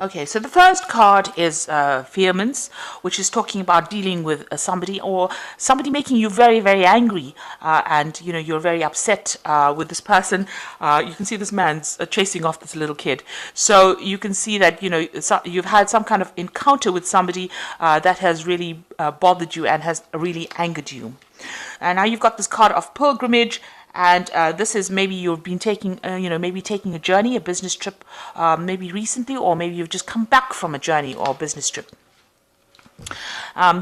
Okay, so the first card is vehemence, which is talking about dealing with somebody or somebody making you very, very angry, and you're very upset with this person. You can see this man's chasing off this little kid, so you can see that you've had some kind of encounter with somebody that has really bothered you and has really angered you. And now you've got this card of pilgrimage. And this is maybe you've been taking, maybe taking a journey, a business trip, maybe recently, or maybe you've just come back from a journey or a business trip.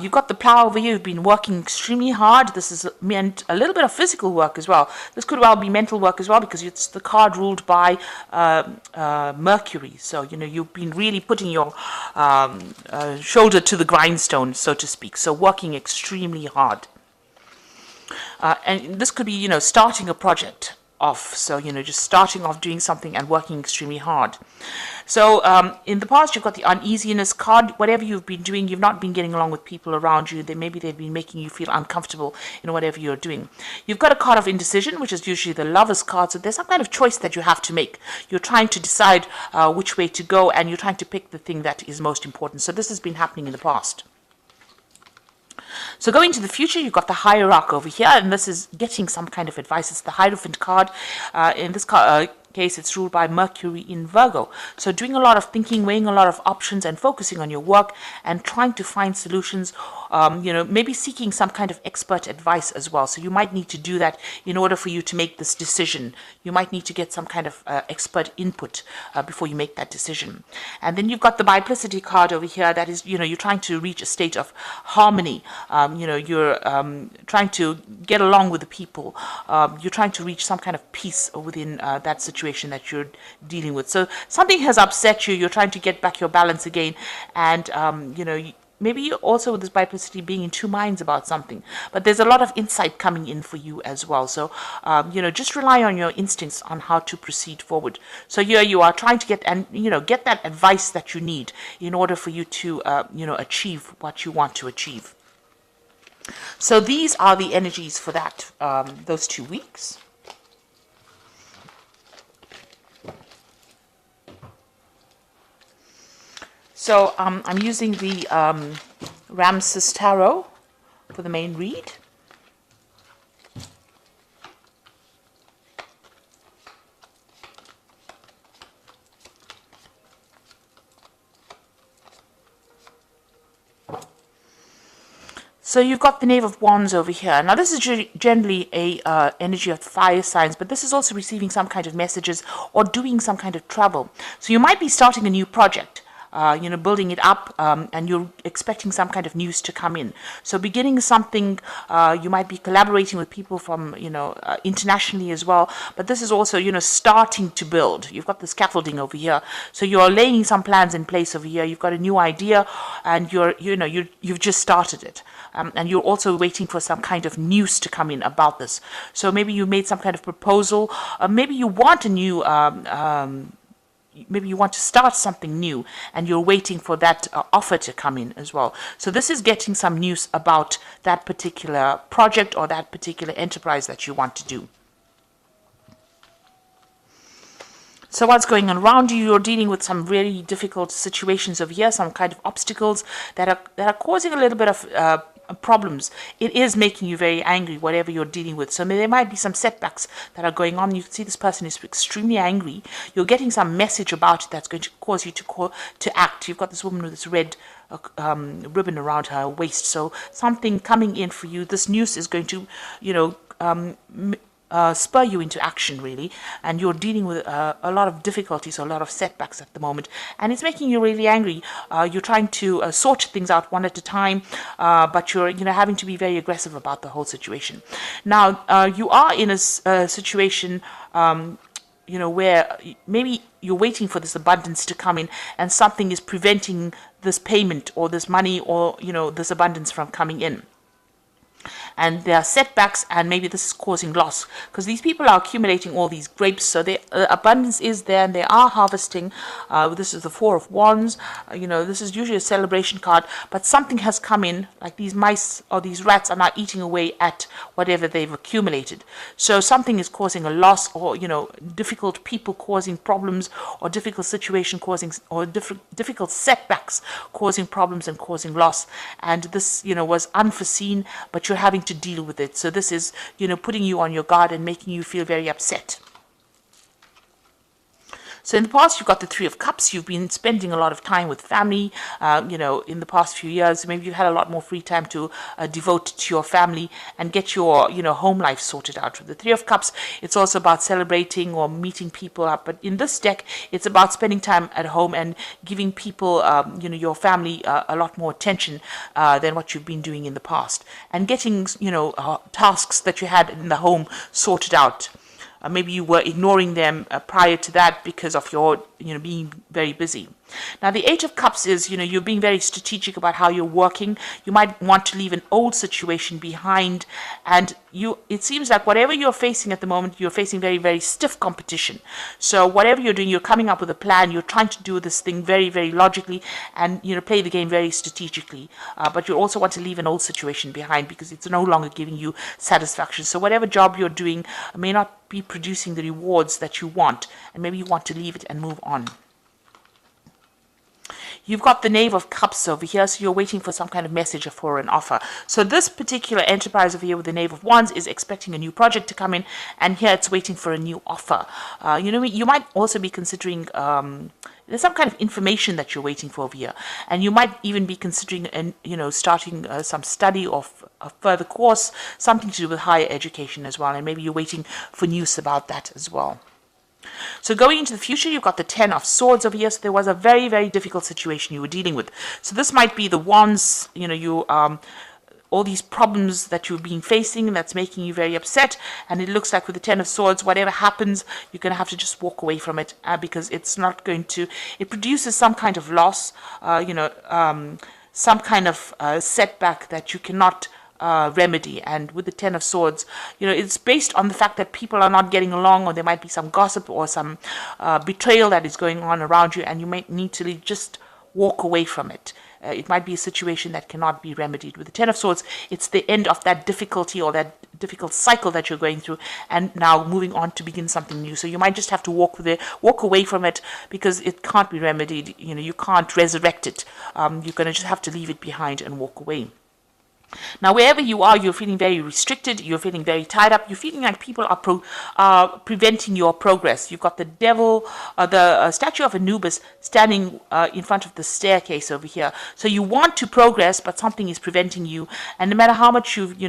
You've got the plow over here. You've been working extremely hard. This is meant a little bit of physical work as well. This could well be mental work as well, because it's the card ruled by Mercury. So, you've been really putting your shoulder to the grindstone, so to speak. So working extremely hard. And this could be, starting a project off. So, just starting off doing something and working extremely hard. So, in the past, you've got the uneasiness card. Whatever you've been doing, you've not been getting along with people around you. Maybe they've been making you feel uncomfortable in whatever you're doing. You've got a card of indecision, which is usually the lover's card. So there's some kind of choice that you have to make. You're trying to decide which way to go, and you're trying to pick the thing that is most important. So this has been happening in the past. So going to the future, you've got the hierarch over here, and this is getting some kind of advice. It's the Hierophant card. In this case, it's ruled by Mercury in Virgo. So doing a lot of thinking, weighing a lot of options, and focusing on your work and trying to find solutions, maybe seeking some kind of expert advice as well. So you might need to do that in order for you to make this decision. You might need to get some kind of expert input before you make that decision. And then you've got the biplicity card over here. That is, you're trying to reach a state of harmony. You're trying to get along with the people. You're trying to reach some kind of peace within that situation that you're dealing with. So something has upset you. You're trying to get back your balance again. And, maybe you're also with this biplicity being in two minds about something. But there's a lot of insight coming in for you as well. So, just rely on your instincts on how to proceed forward. So here you are trying to get that advice that you need in order for you to, achieve what you want to achieve. So these are the energies for that, those 2 weeks. So I'm using the Ramses Tarot for the main read. So you've got the Knave of Wands over here. Now this is generally a energy of fire signs, but this is also receiving some kind of messages or doing some kind of travel. So you might be starting a new project. Building it up, and you're expecting some kind of news to come in. So beginning something, you might be collaborating with people from, internationally as well. But this is also, starting to build. You've got the scaffolding over here. So you're laying some plans in place over here. You've got a new idea, and you've just started it. And you're also waiting for some kind of news to come in about this. So maybe you made some kind of proposal. Maybe you want a new maybe you want to start something new and you're waiting for that offer to come in as well. So this is getting some news about that particular project or that particular enterprise that you want to do. So what's going on around you? You're dealing with some really difficult situations over here, some kind of obstacles that are causing a little bit of problems. It is making you very angry, whatever you're dealing with. So there might be some setbacks that are going on. You can see this person is extremely angry. You're getting some message about it that's going to cause you to act. You've got this woman with this red ribbon around her waist. So something coming in for you. This news is going to, spur you into action, really, and you're dealing with a lot of difficulties, a lot of setbacks at the moment, and it's making you really angry. You're trying to sort things out one at a time, but you're having to be very aggressive about the whole situation. Now you are in a situation where maybe you're waiting for this abundance to come in, and something is preventing this payment or this money or this abundance from coming in. and there are setbacks, and maybe this is causing loss because these people are accumulating all these grapes. So the abundance is there, and they are harvesting. This is the Four of Wands. This is usually a celebration card, but something has come in, like these mice or these rats are now eating away at whatever they've accumulated. So something is causing a loss, or difficult people causing problems, or difficult situation causing, or difficult setbacks causing problems and causing loss. And this was unforeseen, but you're having to deal with it. So this is putting you on your guard and making you feel very upset. So in the past, you've got the Three of Cups. You've been spending a lot of time with family, in the past few years. Maybe you've had a lot more free time to devote to your family and get your, home life sorted out. With the Three of Cups, it's also about celebrating or meeting people up. But in this deck, it's about spending time at home and giving people, your family a lot more attention than what you've been doing in the past. And getting, tasks that you had in the home sorted out. Maybe you were ignoring them prior to that because of your, being very busy. Now, the Eight of Cups is, you're being very strategic about how you're working. You might want to leave an old situation behind, and it seems like whatever you're facing at the moment, you're facing very, very stiff competition. So whatever you're doing, you're coming up with a plan. You're trying to do this thing very, very logically and, play the game very strategically. But you also want to leave an old situation behind because it's no longer giving you satisfaction. So whatever job you're doing may not be producing the rewards that you want, and maybe you want to leave it and move on. You've got the Knave of Cups over here, so you're waiting for some kind of message or for an offer. So this particular enterprise over here with the Knave of Wands is expecting a new project to come in, and here it's waiting for a new offer. You might also be considering there's some kind of information that you're waiting for over here, and you might even be considering starting some study or a further course, something to do with higher education as well, and maybe you're waiting for news about that as well. So going into the future, you've got the Ten of Swords over here. So there was a very, very difficult situation you were dealing with. So this might be the wands, all these problems that you've been facing that's making you very upset. And it looks like with the Ten of Swords, whatever happens, you're going to have to just walk away from it because it's not going to, it produces some kind of loss, some kind of setback that you cannot remedy. And with the Ten of Swords, it's based on the fact that people are not getting along, or there might be some gossip or some betrayal that is going on around you, and you might need to just walk away from it. It might be a situation that cannot be remedied. With the Ten of Swords, it's the end of that difficulty or that difficult cycle that you're going through, and now moving on to begin something new. So you might just have to walk away from it because it can't be remedied. You can't resurrect it. You're going to just have to leave it behind and walk away. Now, wherever you are, you're feeling very restricted, you're feeling very tied up, you're feeling like people are preventing your progress. You've got the devil, the statue of Anubis standing in front of the staircase over here. So you want to progress, but something is preventing you. And no matter how much you've,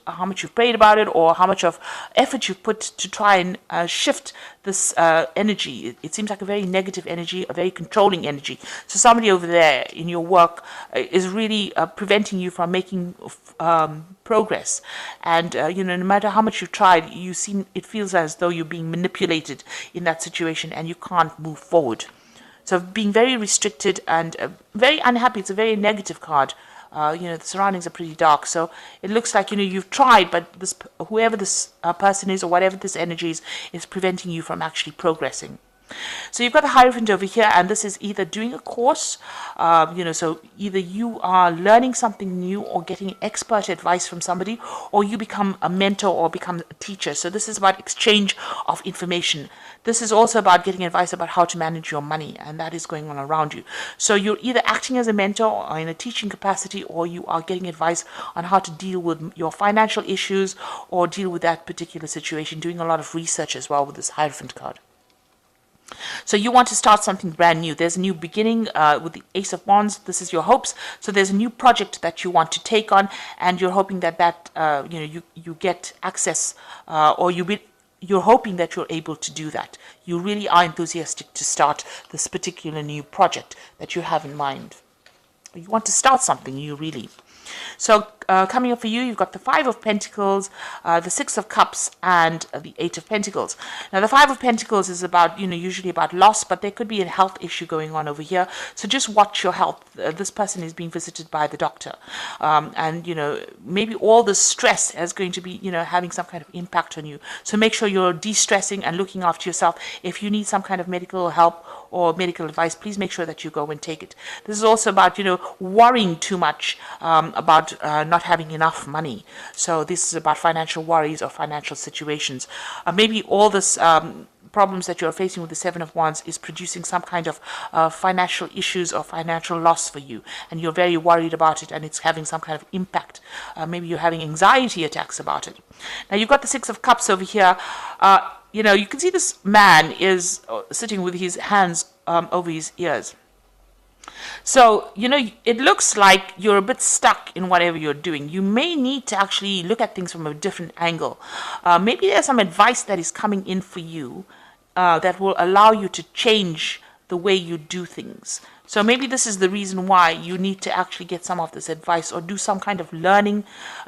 how much you've prayed about it, or how much of effort you've put to try and shift this energy, it seems like a very negative energy, a very controlling energy. So somebody over there in your work is really preventing you from making progress. And no matter how much you've tried, it feels as though you're being manipulated in that situation, and you can't move forward. So being very restricted and very unhappy. It's a very negative card. The surroundings are pretty dark, so it looks like you've tried, but whoever this person is, or whatever this energy is preventing you from actually progressing. So you've got the Hierophant over here, and this is either doing a course, so either you are learning something new or getting expert advice from somebody, or you become a mentor or become a teacher. So this is about exchange of information. This is also about getting advice about how to manage your money, and that is going on around you. So you're either acting as a mentor or in a teaching capacity, or you are getting advice on how to deal with your financial issues or deal with that particular situation, doing a lot of research as well with this Hierophant card. So you want to start something brand new. There's a new beginning with the Ace of Wands. This is your hopes. So there's a new project that you want to take on, and you're hoping that you get access, or you're hoping that you're able to do that. You really are enthusiastic to start this particular new project that you have in mind. You want to start something new, really. So coming up for you, you've got the Five of Pentacles, the Six of Cups, and the Eight of Pentacles. Now, the Five of Pentacles is about, usually about loss, but there could be a health issue going on over here. So just watch your health. This person is being visited by the doctor. And, maybe all the stress is going to be, having some kind of impact on you. So make sure you're de-stressing and looking after yourself. If you need some kind of medical help or medical advice, please make sure that you go and take it. This is also about, worrying too much about not having enough money. So this is about financial worries or financial situations. Maybe all this problems that you're facing with the Seven of Wands is producing some kind of financial issues or financial loss for you, and you're very worried about it, and it's having some kind of impact. Maybe you're having anxiety attacks about it. Now, you've got the Six of Cups over here. You can see this man is sitting with his hands over his ears. So, it looks like you're a bit stuck in whatever you're doing. You may need to actually look at things from a different angle. Maybe there's some advice that is coming in for you that will allow you to change the way you do things. So maybe this is the reason why you need to actually get some of this advice or do some kind of learning,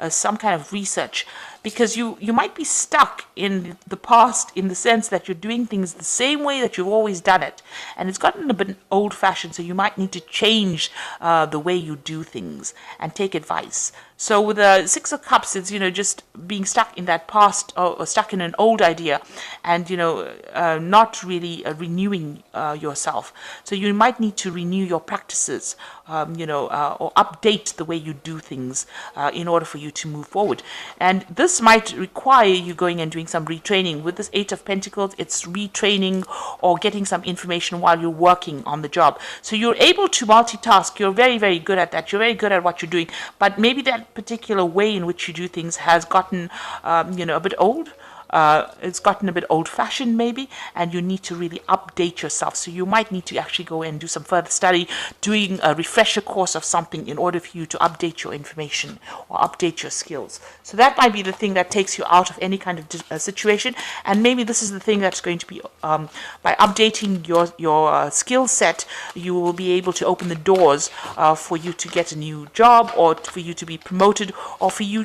some kind of research, because you might be stuck in the past in the sense that you're doing things the same way that you've always done it, and it's gotten a bit old-fashioned, so you might need to change the way you do things and take advice. So with the Six of Cups, it's, just being stuck in that past or stuck in an old idea and, not really renewing yourself. So you might need to renew your practices, or update the way you do things in order for you to move forward. And this might require you going and doing some retraining. With this Eight of Pentacles, it's retraining or getting some information while you're working on the job. So you're able to multitask. You're very, very good at that. You're very good at what you're doing. But maybe that particular way in which you do things has gotten, a bit old. It's gotten a bit old-fashioned maybe, and you need to really update yourself. So you might need to actually go and do some further study, doing a refresher course of something in order for you to update your information or update your skills. So that might be the thing that takes you out of any kind of situation, and maybe this is the thing that's going to be, by updating your skill set, you will be able to open the doors for you to get a new job, or for you to be promoted, or for you,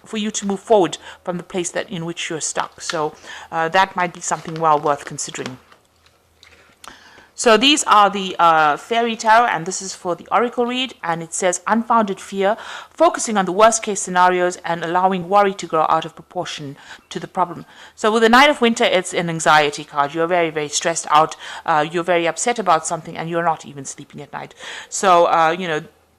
for you to move forward from the place that in which you're stuck. So that might be something well worth considering. So these are the Fairy Tarot, and this is for the Oracle read, and it says unfounded fear, focusing on the worst case scenarios and allowing worry to grow out of proportion to the problem. So with the Nine of Winter, it's an anxiety card. You're very, very stressed out. You're very upset about something, and you're not even sleeping at night. So,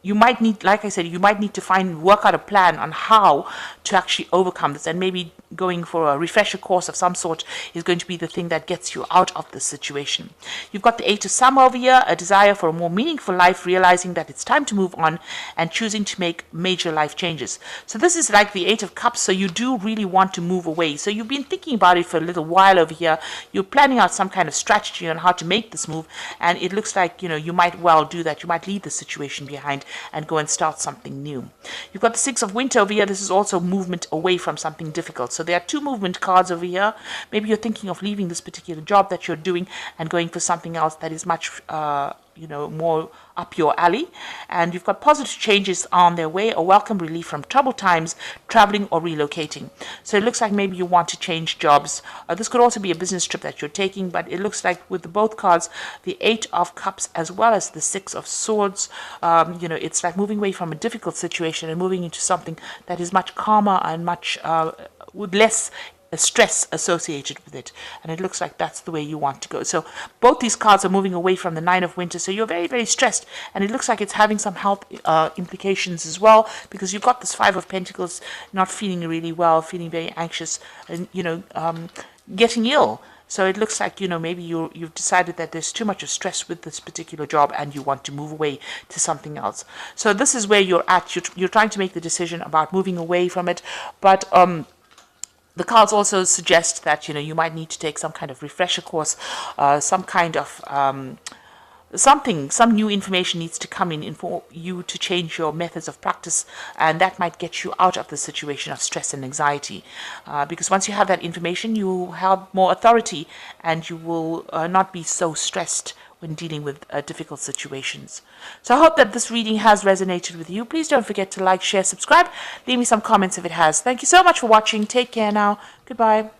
you might need, like I said, you might need to work out a plan on how to actually overcome this, and maybe going for a refresher course of some sort is going to be the thing that gets you out of this situation. You've got the Eight of Summer over here, a desire for a more meaningful life, realizing that it's time to move on and choosing to make major life changes. So this is like the Eight of Cups, so you do really want to move away. So you've been thinking about it for a little while over here. You're planning out some kind of strategy on how to make this move, and it looks like, you might well do that. You might leave the situation behind and go and start something new. You've got the Six of Winter over here. This is also movement away from something difficult. So there are two movement cards over here. Maybe you're thinking of leaving this particular job that you're doing and going for something else that is much more up your alley. And you've got positive changes on their way, a welcome relief from troubled times, traveling or relocating. So it looks like maybe you want to change jobs. This could also be a business trip that you're taking, but it looks like with both cards, the Eight of Cups as well as the Six of Swords, it's like moving away from a difficult situation and moving into something that is much calmer and much with less stress associated with it, and it looks like that's the way you want to go. So both these cards are moving away from the Nine of Winter, so you're very, very stressed, and it looks like it's having some health implications as well, because you've got this Five of Pentacles, not feeling really well, feeling very anxious, and getting ill. So it looks like, maybe you've decided that there's too much of stress with this particular job and you want to move away to something else. So this is where you're at. You're trying to make the decision about moving away from it, but the cards also suggest that, you might need to take some kind of refresher course, some kind of some new information needs to come in for you to change your methods of practice, and that might get you out of the situation of stress and anxiety. Because once you have that information, you have more authority, and you will not be so stressed when dealing with difficult situations. So I hope that this reading has resonated with you. Please don't forget to like, share, subscribe. Leave me some comments if it has. Thank you so much for watching. Take care now. Goodbye.